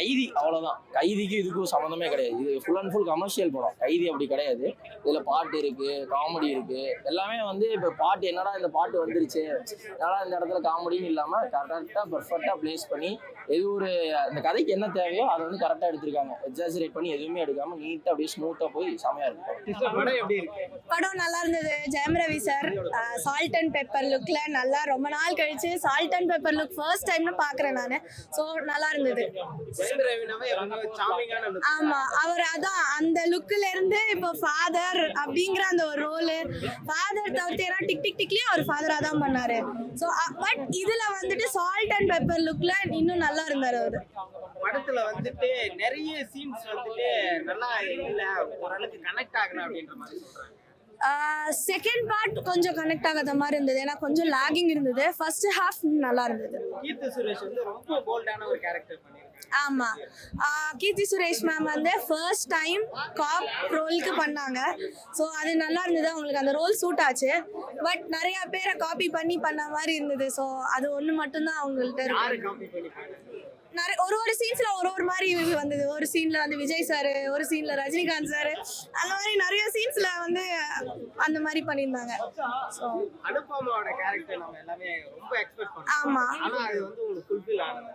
கைதி அவ்வளோதான். கைதிக்கு இதுக்கும் சம்மந்தமே கிடையாது. இது ஃபுல் அண்ட் ஃபுல் கமர்ஷியல் படம். கைதி அப்படி கிடையாது. இதில் பாட்டு இருக்கு, காமெடி இருக்கு, எல்லாமே வந்து இப்போ பாட்டு என்னடா இந்த பாட்டு வந்துருச்சு, என்னடா இந்த இடத்துல காமெடின்னு இல்லாமல் கரெக்டாக பெர்ஃபெக்டாக பிளேஸ் பண்ணி எது ஒரு இந்த கதைக்கு என்ன தேவையோ அதை வந்து கரெக்டாக எடுத்திருக்காங்க. எக்ஸாஜரேட் பண்ணி எதுவுமே எடுக்காமல் நீட்டாக அப்படியே ஸ்மூத்தாக போய் செமையாக இருக்கும். படம் நல்லா இருந்தது. Jayam Ravi sir salt and pepper லுக்ல நல்லா ரொம்ப நாள் கழிச்சு salt and pepper look first டைம்னு பாக்குறேன் நானு. ஸோ நல்லா இருந்தது. ஆமா, அவர் அதான் அந்த லுக்ல இருந்து இப்போ ஃபாதர் அப்படிங்கிற அந்த ஒரு ரோலு, ஃபாதர் தவிர்த்து டிக் டிக் டிக்லயும் அவர் ஃபாதரா தான் பண்ணாரு. ஸோ பட் இதுல வந்துட்டு சால்ட் அண்ட் பெப்பர் லுக்ல இன்னும் நல்லா இருந்தாரு அவரு. படத்துல வந்துட்டு நிறைய சீன்ஸ் வந்துட்டு நல்லா இல்ல, ஓரளவுக்கு கனெக்ட் ஆகல அப்படின்ற மாதிரி சொல்றாங்க. செகண்ட் பார்ட் கொஞ்சம் கனெக்ட் ஆகாத மாதிரி இருந்தது. ஏன்னா கொஞ்சம் லாகிங் இருந்தது. ஃபர்ஸ்ட் ஹாஃப் நல்லா இருந்தது. கீர்த்தி சுரேஷ் வந்து ரொம்ப போல்டான ஒரு கேரக்டர் பண்ணிருக்காங்க. ஆமா, கீர்த்தி சுரேஷ் மேம் வந்து ஃபர்ஸ்ட் டைம் காப் ரோலுக்கு பண்ணாங்க. ஸோ அது நல்லா இருந்தது. அவங்களுக்கு அந்த ரோல் சூட் ஆச்சு. பட் நிறைய பேரை காப்பி பண்ண மாதிரி இருந்தது. ஸோ அது ஒன்று மட்டும்தான் அவங்கள்ட்ட நிறைய ஒரு சீன்ஸ்ல ஒரு மாதிரி வந்தது. ஒரு சீன்ல வந்து விஜய் சார், ஒரு சீன்ல ரஜினிகாந்த் சார், அந்த மாதிரி நிறைய சீன்ஸ்ல வந்து அந்த மாதிரி பண்ணியிருந்தாங்க. ஸோ அனுபமாவோட கேரக்டர் நம்ம எல்லாமே ரொம்ப எக்ஸ்பெக்ட் பண்ணோம். ஆமா, ஆனா அது வந்து உங்களுக்கு ஃபுல்ஃபில் ஆகல.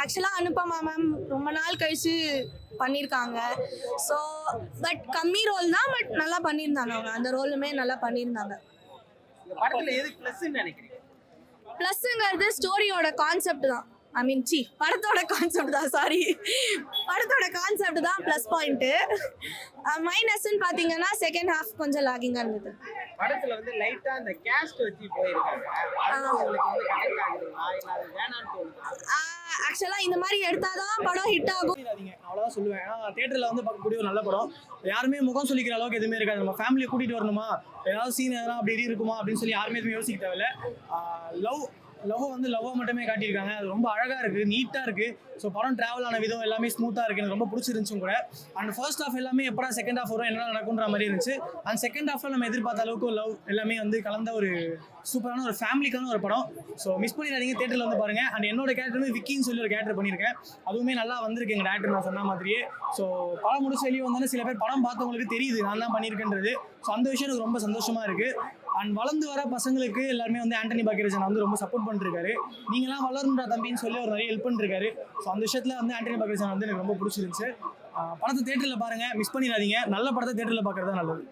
ஆக்சுவலா அனுபமா மேம் ரொம்ப நாள் கழிச்சு பண்ணியிருக்காங்க. ஸோ பட் கம்மி ரோல் தான், பட் நல்லா பண்ணியிருந்தாங்க. அவங்க அந்த ரோலுமே நல்லா பண்ணியிருந்தாங்க. இந்த படத்துல எது பிளஸ்ன்னு நினைக்கிறீங்க? பிளஸ்ங்கிறது ஸ்டோரியோட கான்செப்ட் தான். ஐ மீன் படத்தோட கான்செப்ட் தான். சாரி, படத்தோட கான்செப்ட் தான் ப்ளஸ் பாயிண்ட். மைனஸ்ன்னு பார்த்தீங்கன்னா செகண்ட் ஹாஃப் கொஞ்சம் லாகிங்காக இருந்தது. படத்துல வந்து லைட்டா அந்த கேஸ்ட் வச்சு போயிருக்காங்க. அது உங்களுக்கு வந்து கனெக்ட் ஆகுதுங்களா இல்ல அது வேணான்னு தோணுதா? ஆக்சுவலா இந்த மாதிரி எடுத்தாதான் படம் ஹிட் ஆகும். அவ்வளோதான் சொல்லுவேன். ஏன்னா தியேட்டரில் வந்து பார்க்கக்கூடிய ஒரு நல்ல படம். யாருமே முகம் சொல்லிக்கிற அளவுக்கு எதுவுமே இருக்காது. நம்ம ஃபேமிலியை கூட்டிகிட்டு வரணுமா, ஏதாவது சீன் எதனா அப்படி இருக்குமா அப்படின்னு சொல்லி யாருமே எதுவுமே யோசிக்க தேவையில்ல. லவ் வந்து லவ்வாக மட்டுமே காட்டியிருக்காங்க. அது ரொம்ப அழகாக இருக்குது, நீட்டாக இருக்குது. ஸோ படம் ட்ராவல் ஆன விதம் எல்லாமே ஸ்மூத்தாக இருக்குது. எனக்கு ரொம்ப பிடிச்சிருந்துச்சும் கூட. அண்ட் ஃபர்ஸ்ட் ஹாஃப் எல்லாமே எப்படா செகண்ட் ஹாஃப் வரும், என்ன நடக்குன்ற மாதிரி இருந்துச்சு. அண்ட் செகண்ட் ஹாஃபில் நம்ம எதிர்பார்த்த அளவுக்கு லவ் எல்லாமே வந்து கலந்த ஒரு சூப்பரான ஒரு ஃபேமிலிக்கான ஒரு படம். ஸோ மிஸ் பண்ணிடாதீங்க, தேட்டரில் வந்து பாருங்கள். அண்ட் என்னோட கேரக்டருமே விக்கின்னு சொல்லி ஒரு கேரக்டர் பண்ணியிருக்கேன். அதுவுமே நல்லா வந்திருக்கு எங்கள் டேரக்டர் நான் சொன்ன மாதிரியே. ஸோ படம் முடிச்சு வெளியே வந்தாலும் சில பேர் படம் பார்த்தவங்களுக்கு தெரியுது நான் தான் பண்ணியிருக்கேன்றது. ஸோ அந்த விஷயம் எனக்கு ரொம்ப சந்தோஷமாக இருக்குது. அண்ட் வளர்ந்து வர பசங்களுக்கு எல்லாருமே வந்து ஆண்டனி பாக்கியராஜன் வந்து ரொம்ப சப்போர்ட் பண்ணிருக்காரு. நீங்களாம் வளருன்ற தம்பின்னு சொல்லி அவர் நிறைய ஹெல்ப் பண்ணிருக்காரு. ஸோ அந்த விஷயத்தில் வந்து ஆண்டனி பாக்கியராஜன் வந்து எனக்கு ரொம்ப பிடிச்சிருந்துச்சு. படத்தை தேட்டரில் பாருங்கள், மிஸ் பண்ணிடாதீங்க. நல்ல படத்தை தேட்டரில் பார்க்குறது தான் நல்லது.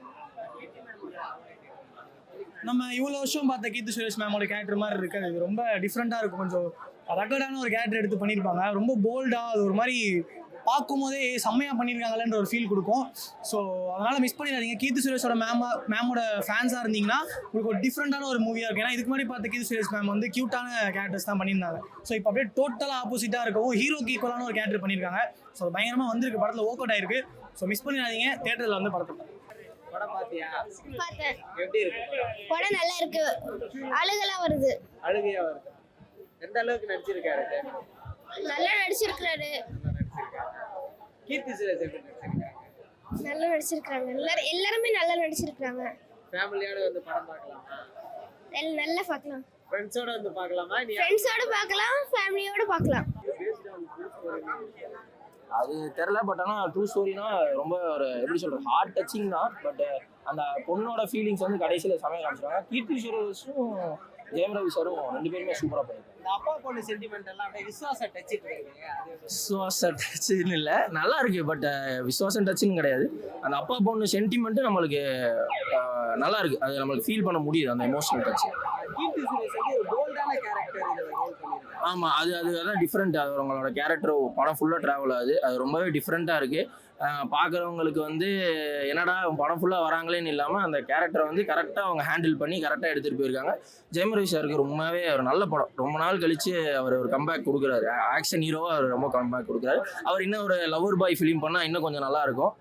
நம்ம இவ்வளோ வருஷம் பார்த்த கீர்த்தி சுரேஷ் மேமோட கேரக்டர் மாதிரி இருக்காது. இது ரொம்ப டிஃப்ரெண்ட்டாக இருக்கும். கொஞ்சம் ரெக்கார்டான ஒரு கேரக்டர் எடுத்து பண்ணியிருப்பாங்க. ரொம்ப போல்டாக, அது ஒரு மாதிரி பார்க்கும்போதே செம்மையாக பண்ணியிருக்காங்களேன்ற ஒரு ஃபீல் கொடுக்கும். ஸோ அதனால் மிஸ் பண்ணிடாதீங்க. கீர்த்தி சுரேஷோட மேமோட ஃபேன்ஸாக இருந்தீங்கன்னா உங்களுக்கு ஒரு டிஃப்ரெண்ட்டான ஒரு மூவியாக இருக்கும். ஏன்னா இதுக்கு முன்னாடி பார்த்த கீர்த்தி சுரேஷ் மேம் வந்து க்யூட்டான கேரக்டர்ஸ் தான் பண்ணியிருந்தாங்க. ஸோ இப்போ அப்படியே டோட்டலாக ஆப்போசிட்டாக இருக்கவும் ஹீரோக்கு ஈக்குவலான ஒரு கேரக்டர் பண்ணியிருக்காங்க. ஸோ பயங்கரமாக வந்திருக்கு, படத்தில் ஒர்க் அவுட் ஆயிருக்கு. ஸோ மிஸ் பண்ணிடாதீங்க, தேட்டரில் வந்து படத்தை படம் பாத்தியா? பார்த்தேன். எப்படி இருக்கு படம்? நல்லா இருக்கு. அழுகலாம் வருது. அழுகையா வருது. எந்த அளவுக்கு நடிச்சிருக்காரு? நல்லா நடிச்சிருக்காரு. கீர்த்தி சுரேஷ் எப்படி நடிச்சிருக்காங்க? நல்லா நடிச்சிருக்காங்க. எல்லாருமே நல்லா நடிச்சிருக்காங்க. ஃபேமிலியோட வந்து படம் பார்க்கலாமா? நல்லா பார்க்கலாம். ஃப்ரெண்ட்ஸோட வந்து பார்க்கலாமா? நீ ஃப்ரெண்ட்ஸோட பார்க்கலாம், ஃபேமிலியோட பார்க்கலாம். அது தெரில. பட் ஆனால் ட்ரூ ஸ்டோரினா ரொம்ப ஒரு எப்படி சொல்கிறது, ஹார்ட் டச்சிங் தான். பட் அந்த பொண்ணோட ஃபீலிங்ஸ் வந்து கடைசியில் சமயம் காமிச்சிருவாங்க. கீர்த்தி சுரேஷும் ஜெயம் ரவி சாரும் ரெண்டு பேருமே சூப்பராக பண்ணியிருக்காங்க. இந்த அப்பா பொண்ணு சென்டிமெண்ட் எல்லாம் அப்படியே விசுவாச டச்சிட்டு இருக்கு. விசுவாச டச்சுன்னு இல்லை, நல்லா இருக்கு. பட் விசுவாசம் டச்சுன்னு கிடையாது. அந்த அப்பா பொண்ணு சென்டிமெண்ட்டு நம்மளுக்கு நல்லா இருக்கு. அது நம்மளுக்கு ஃபீல் பண்ண முடியுது, அந்த எமோஷனல் டச். கீர்த்தி சுரேஷ் வந்து ஒரு போல்டான கேரக்டர் இதில் ரோல் பண்ணியிருக்காங்க. ஆமாம், அதுதான் டிஃப்ரெண்ட். அது அவங்களோட கேரக்டர் படம் ஃபுல்லாக ட்ராவல் ஆகுது. அது ரொம்பவே டிஃப்ரெண்ட்டாக இருக்குது. பார்க்குறவங்களுக்கு வந்து என்னடா படம் ஃபுல்லாக வராங்களேன்னு இல்லாமல் அந்த கேரக்டரை வந்து கரெக்டாக அவங்க ஹேண்டில் பண்ணி கரெக்டாக எடுத்துகிட்டு போயிருக்காங்க. ஜெயம் ரவி சாருக்கு ரொம்பவே ஒரு நல்ல படம். ரொம்ப நாள் கழித்து அவர் ஒரு கம்பேக் கொடுக்குறாரு. ஆக்ஷன் ஹீரோவாக அவர் ரொம்ப கம்பேக் கொடுக்குறாரு. அவர் இன்னும் ஒரு லவர் பாய் ஃபிலிம் பண்ணால் இன்னும் கொஞ்சம் நல்லாயிருக்கும்.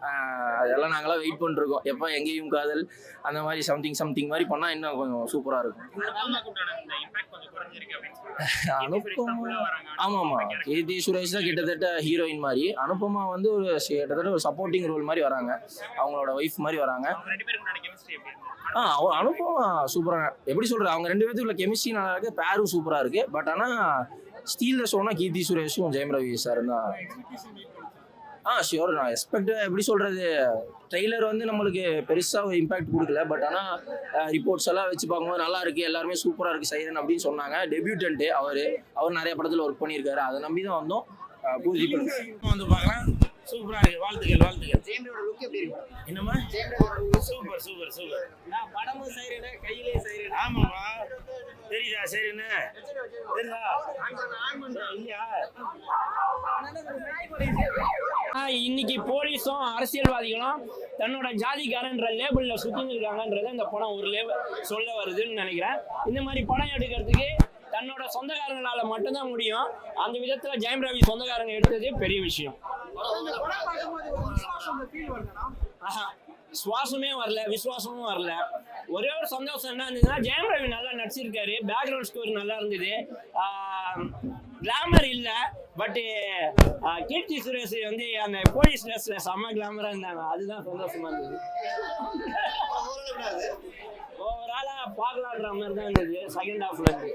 அதெல்லாம் நாங்களாம் வெயிட் பண்ணிருக்கோம். எப்போ எங்கேயும் காதல் அந்த மாதிரி சம்திங் மாதிரி பண்ணால் இன்னும் கொஞ்சம் சூப்பராக இருக்கும். ஆமாம், கீர்த்தி சுரேஷ் தான் கிட்டத்தட்ட ஹீரோயின் மாதிரி. அனுபமா வந்து ஒரு கிட்டத்தட்ட ஒரு சப்போர்ட்டிங் ரோல் மாதிரி வராங்க. அவங்களோட ஒய்ஃப் மாதிரி வராங்க. அனுபமா சூப்பராக எப்படி சொல்கிறது, அவங்க ரெண்டு பேர்த்துக்குள்ள கெமிஸ்ட்ரி நல்லா இருக்குது, பேரும் சூப்பராக இருக்குது. பட் ஆனால் ஸ்டீல் ஷோனா கீர்த்தி சுரேஷும் ஜெயம் ரவி சார் தான். ஷியோர். நான் எக்ஸ்பெக்ட் எப்படி சொல்கிறது, ட்ரெய்லர் வந்து நம்மளுக்கு பெருசாக இம்பாக்ட் கொடுக்கல. பட் ஆனால் ரிப்போர்ட்ஸ் எல்லாம் வச்சு பார்க்கும்போது நல்லா இருக்குது, எல்லாருமே சூப்பராக இருக்குது சைரன் அப்படின்னு சொன்னாங்க. டெபியூட்டன்ட்டு அவர் நிறைய படத்தில் ஒர்க் பண்ணியிருக்காரு. அதை நம்பி தான் வந்தோம். பூஜை வந்து பார்க்கலாம். சூப்பராக இருக்குது. வாழ்த்துக்கள். ஜெயம்ரவியோட லுக் எப்படி இருக்கு? என்னம்மா? சூப்பர். நான் படமும் சைரனு, கையிலே சைரனு. ஆமாம்மா, தெரியுதா சரிண்ணே? தெரியுதா இல்லையா? இன்னைக்கு போலீஸும் அரசியல்வாதிகளும் தன்னோட ஜாதிக்காரன்ற லேபிள்ல சுத்தின்னு இருக்காங்கன்றத இந்த படம் ஒரு சொல்ல வருதுன்னு நினைக்கிறேன். இந்த மாதிரி படம் எடுக்கிறதுக்கு தன்னோட சொந்தக்காரங்களால மட்டும்தான் முடியும். அந்த விதத்துல ஜெயம் ரவி சொந்தக்காரங்க எடுத்தது பெரிய விஷயம். சுவாசமே வரல, விசுவாசமும் வரல. ஒரே ஒரு சந்தோஷம் என்ன இருந்ததுன்னா, ஜெயம் ரவி நல்லா நடிச்சிருக்காரு. பேக்ரவுண்ட் ஸ்கோர் நல்லா இருந்தது. கிளாமர் இல்லை, பட்டு கீர்த்தி சுரேஷ் வந்து அந்த போலீஸ் ட்ரெஸ்ல செம்ம கிளாமரா இருந்தாங்க. அதுதான் சந்தோஷமா இருந்தது. ஓவராலா பார்க்கலான்ற மாதிரி தான் இருந்தது செகண்ட் ஹாஃப்ல இருந்து.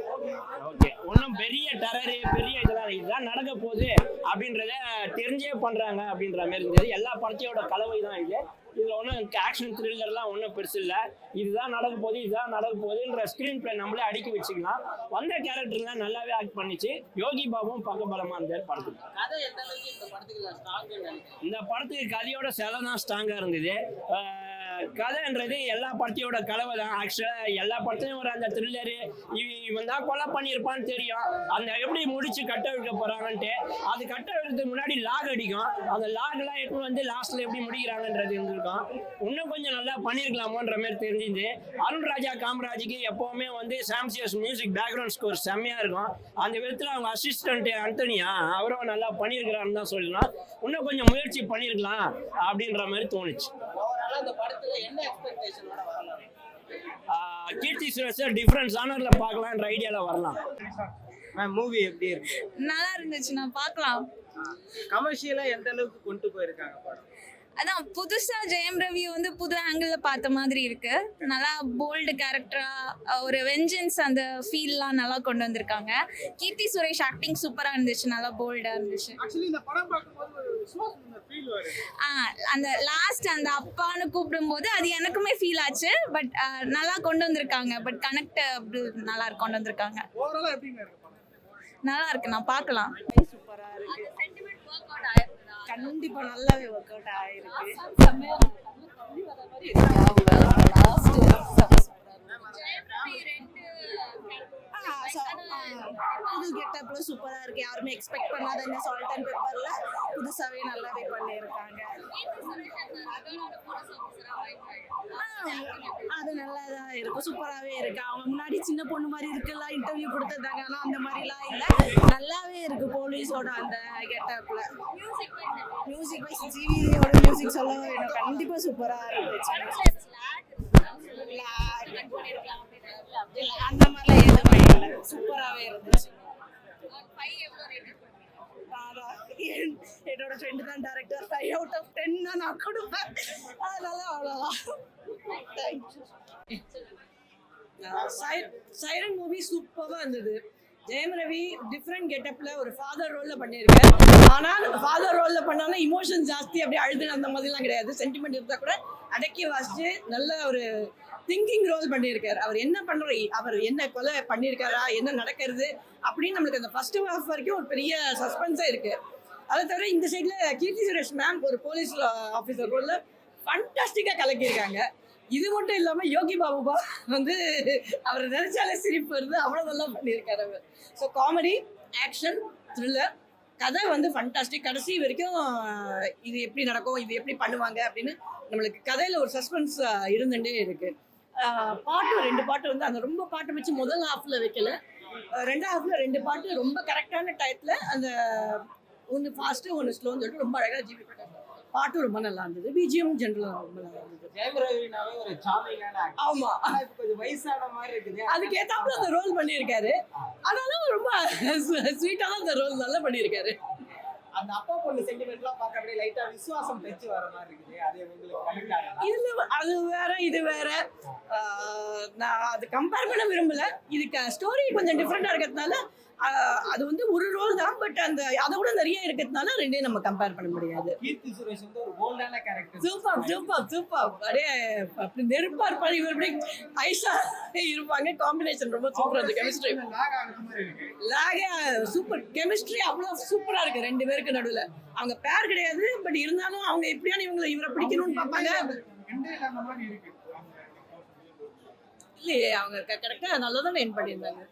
ஓகே, ஒன்றும் பெரிய டெரரு பெரிய இதெல்லாம் இதுதான் நடக்க போகுது அப்படின்றத தெரிஞ்சே பண்றாங்க அப்படின்ற மாதிரி இருந்தது. எல்லா படத்தையோட கலவை தான் இது. இதுல ஒன்றும் ஆக்ஷன் த்ரில்லர்லாம் ஒன்றும் பெருசு இல்லை. இதுதான் நடக்க போகுதுன்ற ஸ்க்ரீன் பிளே நம்மளே அடுக்கி வச்சுக்கலாம். வந்த கேரக்டர்லாம் நல்லாவே ஆக்ட் பண்ணிச்சு. யோகி பாபுவும் பக்கபலமா இருந்தார் படத்துக்கு. இந்த படத்துக்கு கதையோட செலை தான் ஸ்ட்ராங்கா இருந்தது. கதைன்றது எல்லா படத்தையோட கலவை தான். ஆக்சுவலா எல்லா படத்தையும் ஒரு அந்த த்ரில்லரு, இவன் தான் கொலை பண்ணியிருப்பான்னு தெரியும். அந்த எப்படி முடிச்சு கட்ட வைக்க போறாங்கன்ட்டு, அது கட்ட வைக்கிறதுக்கு முன்னாடி லாக் அடிக்கும். அந்த லாக் எல்லாம் எடுத்து வந்து லாஸ்ட்ல எப்படி முடிக்கிறாங்கன்றது இருந்திருக்கும். இன்னும் கொஞ்சம் நல்லா பண்ணிருக்கலாமோன்ற மாதிரி தெரிஞ்சிருந்து. அருண் ராஜா காமராஜுக்கு எப்பவுமே வந்து சாம்சியஸ் மியூசிக் பேக்ரவுண்ட் ஸ்கோர் செம்மையா இருக்கும். அந்த விதத்துல அவங்க அசிஸ்டன்ட் அந்தனியா அவரும் நல்லா பண்ணியிருக்கிறான்னு தான் சொல்லலாம். இன்னும் கொஞ்சம் முயற்சி பண்ணிருக்கலாம் அப்படின்ற மாதிரி தோணுச்சு. கீர்த்தி சுரேஷ் டிஃபரன்ஸ் ஆனர்ல பார்க்கலான்ற ஐடியால வரலாம். மூவி எப்படி இருக்கு? நல்லா இருந்துச்சு, நான் பார்க்கலாம். கமர்ஷியலா எந்த அளவுக்கு கொண்டு போயிருக்காங்க படம்? அதான் புதுசா ஜெயம் ரவி வந்து புது ஆங்கிள் பார்த்த மாதிரி இருக்கு. நல்லா போல்டு கேரக்டரா ஒரு வெஞ்சன்ஸ் அந்த ஃபீல்லாம் நல்லா கொண்டு வந்திருக்காங்க. கீர்த்தி சுரேஷ் ஆக்டிங் சூப்பரா இருந்துச்சு, நல்லா போல்டா இருந்துச்சு. அந்த லாஸ்ட் அந்த அப்பான்னு கூப்பிடும்போது அது எனக்குமே ஃபீல் ஆச்சு. பட் நல்லா கொண்டு வந்திருக்காங்க. பட் கனெக்டபிள் நல்லா கொண்டு வந்திருக்காங்க. நல்லா இருக்கு, நான் பார்க்கலாம். சூப்பரா இருக்கு. கண்டிப்பா நல்லாவே ஒர்க் அவுட் ஆயிருக்கு. புது கெட்டப்ல சூப்பரா இருக்கு. யாருமே எக்ஸ்பெக்ட் பண்ணாத இந்த சால்ட் அண்ட் பெப்பர்ல புதுசாவே நல்லாவே பண்ணியிருக்காங்க. அது நல்லாதான் இருக்கும், சூப்பராகவே இருக்கு. அவங்க முன்னாடி சின்ன பொண்ணு மாதிரி இருக்குல்ல இன்டர்வியூ கொடுத்துருந்தாங்க, ஆனால் அந்த மாதிரிலாம் இல்லை, நல்லாவே இருக்கு. போலீஸோட அந்த கெட்டப்ல மியூசிக் வைஸ் ஜிவியோட மியூசிக் சொல்ல வேணும், கண்டிப்பா சூப்பரா இருந்துச்சு. அந்த மாதிரிலாம் எதுவுமே இல்லை, சூப்பராகவே இருந்துச்சு. என்னோட ஃப்ரெண்டு தான் டைரக்டர். 5 out of 10 தான் நான் கொடுப்பேன். அதனால அவ்வளோதான். சைரன் மூவி சூப்பராக இருந்தது. ஜெயம் ரவி டிஃப்ரெண்ட் கெட்டப்ல ஒரு ஃபாதர் ரோல்ல பண்ணியிருக்கேன். ஆனால் ஃபாதர் ரோல்ல பண்ணாலும் இமோஷன் ஜாஸ்தி, அப்படியே அழுது அந்த மாதிரிலாம் கிடையாது. சென்டிமெண்ட் இருந்தால் கூட அடக்கி வாசிச்சு நல்ல ஒரு திங்கிங் ரோல் பண்ணியிருக்காரு. அவர் என்ன பண்ணுற, அவர் என்ன கொலை பண்ணியிருக்காரா, என்ன நடக்கிறது அப்படின்னு நம்மளுக்கு அந்த ஃபர்ஸ்ட் ஹாஃப் வரைக்கும் ஒரு பெரிய சஸ்பென்ஸாக இருக்கு. அதை தவிர இந்த சைடில் கீர்த்தி சுரேஷ் மேம் ஒரு போலீஸ் ஆஃபீஸர் ரோல்ல ஃபண்டாஸ்டிக்காக கலக்கியிருக்காங்க. இது மட்டும் இல்லாமல் யோகி பாபுபா வந்து அவர் நினைச்சாலே சிரிப்பு வருது, அவ்வளோ நல்லா பண்ணியிருக்காரு அவர். ஸோ காமெடி, ஆக்ஷன், த்ரில்லர், கதை வந்து ஃபண்டாஸ்டிக். கடைசி வரைக்கும் இது எப்படி நடக்கும், இது எப்படி பண்ணுவாங்க அப்படின்னு நம்மளுக்கு கதையில் ஒரு சஸ்பென்ஸ் இருந்துகிட்டே இருக்கு. பாட்டு 2 பாட்டு வந்து அந்த ரொம்ப பாட்டை வச்சு முதல் ஹாஃப்ல வைக்கல, 2ஆம் ஹாஃப்ல 2 பாட்டு ரொம்ப கரெக்டான டயத்தில், அந்த ஒன்று ஃபாஸ்ட்டு ஒன்று ஸ்லோன்னு சொல்லிட்டு ரொம்ப அழகாக ஜிவி பண்ணாங்க. பாட்டும் ரொம்ப நல்லா இருந்தது, பிஜிஎம் ஜென்ரலாக ரொம்ப நல்லா இருந்தது. ஜெயம் ரவினாவே ஒரு சாமிங்கான ஆக்டர். ஆமா, கொஞ்சம் வயசான மாதிரி இருக்குது. அதுக்கு ஏத்தாப்புல அந்த ரோல் பண்ணியிருக்காரு. ஆனாலும் ரொம்ப ஸ்வீட்டாக தான் அந்த ரோல் நல்லா பண்ணியிருக்காரு. அந்த அப்பா பொண்ணு சென்டிமெண்ட்லாம் பார்க்க அப்படியே லைட்டா விசுவாசம் டச் வர மாதிரி இருக்குது. அது உங்களுக்கு கனெக்ட் ஆகுதா? இதுல அது வேற இது வேற. நான் அது கம்பேர் பண்ண விரும்பல. இதுக்கு ஸ்டோரி கொஞ்சம் டிஃப்ரெண்டா இருக்கிறதுனால அது வந்து ஒரு ரோல் தான். பட் அந்த அதை விட நிறைய இருக்கிறதுனால ரெண்டையும் நம்ம கம்பேர் பண்ண முடியாது. கீர்த்தி சுரேஷ் வந்து ஒரு போல்டான கேரக்டர். Super super super. அப்படியே அப்படி நெருப்பா இருப்பாரு, இவர் அப்படியே ஐஸா இருப்பாங்க. காம்பினேஷன் ரொம்ப சூப்பரா இருக்கு. Chemistry லாக super. கெமிஸ்ட்ரி அவ்வளவு சூப்பரா இருக்கு ரெண்டு பேருக்கு நடுவுல. அவங்க பேர் கிடையாது, பட் இருந்தாலும் அவங்க எப்படியான இவரை பிடிக்கணும்னு பார்ப்பாங்க. இல்லையே, அவங்க கரெக்டா நல்லா தானே என் பண்ணியிருந்தாங்க.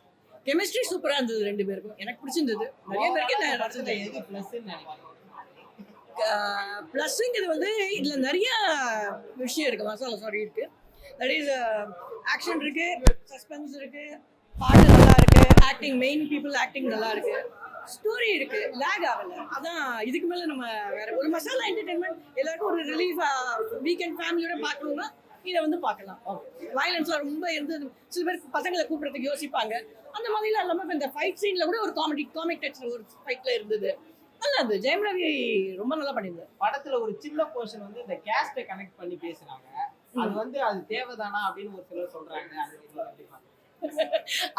கெமிஸ்ட்ரி சூப்பரா இருந்தது ரெண்டு பேருக்கும். எனக்கு பிடிச்சிருந்தது. நிறைய பேருக்கு பிளஸ்ங்கிறது வந்து இதுல நிறைய விஷயம் இருக்கு. மசாலா சாரி இருக்கு. தட் இஸ் ஆக்ஷன் இருக்கு, சஸ்பென்ஸ் இருக்கு, பாட்டு நல்லா இருக்கு, ஆக்டிங் மெயின் பீப்புள் ஆக்டிங் நல்லா இருக்கு, ஸ்டோரி இருக்கு, லேக் ஆகல. அதான் இதுக்கு மேல நம்ம வேற ஒரு மசாலா என்டர்டைன்மெண்ட் எல்லாருக்கும் ஒரு ரிலீஃப் வீக்கெண்ட் ஃபேமிலியோட பார்க்கணும்னா இதை வந்து பார்க்கலாம். வயலன்ஸ்லாம் ரொம்ப இருந்து சில பேர் பசங்களை கூப்பிடுறதுக்கு யோசிப்பாங்க. அந்த மாதிரிலாம் இல்லாமல் இப்போ இந்த ஃபைட் சீன்ல கூட ஒரு காமிக் டச் ஒரு ஃபைட்ல இருந்தது. நல்லா இருந்தது. ஜெயம் ரவி ரொம்ப நல்லா பண்ணியிருந்தார். படத்துல ஒரு சின்ன போர்ஷன் வந்து இந்த கேஸ்டை கனெக்ட் பண்ணி பேசுறாங்க. அது வந்து அது தேவைதானா அப்படின்னு ஒரு சிலர் சொல்றாங்க.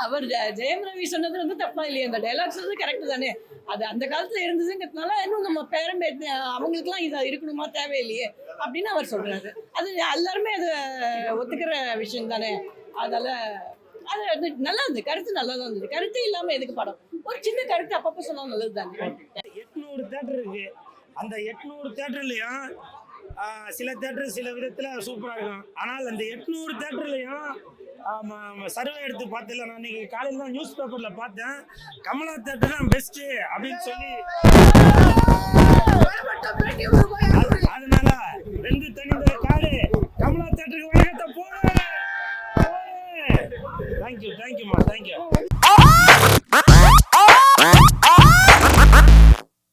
அவர் ஜெயம் ரவி சொன்னது வந்து தப்பா இல்லையா? அந்த டைலாக்ஸ் வந்து கரெக்ட் தானே. அது அந்த காலத்துல இருந்ததுங்கிறதுனால இன்னும் நம்ம பேரம்பேட் அவங்களுக்குலாம் இது இருக்கணுமா தேவையில்லையே அப்படின்னு அவர் சொல்றாரு. அது எல்லாருமே அதை ஒத்துக்கிற விஷயம் தானே. அதனால அது நல்லா இருந்தது. கருத்து நல்லா தான் இருந்தது. கருத்து இல்லாம எதுக்கு படம்? ஒரு சின்ன கருத்து அப்பப்போ சொன்னா நல்லது தானே. 800 தேட்டர் இருக்கு. அந்த 800 தேட்டர்லயும் சில தேட்டர் சில விதத்துல சூப்பரா இருக்கும். ஆனால் அந்த 800 தேட்டர்லயும் சர்வே எடுத்து பார்த்தல. நான் இன்னைக்கு காலையில் தான் நியூஸ் பேப்பர்ல பார்த்தேன். கமலா தேட்டர் தான் பெஸ்ட் அப்படின்னு சொல்லி. அதனால 2 தனிந்த காடு கமலா தேட்டருக்கு வணக்கத்தை போடு. தேங்க்யூ தேங்க்யூமா தேங்க்யூ.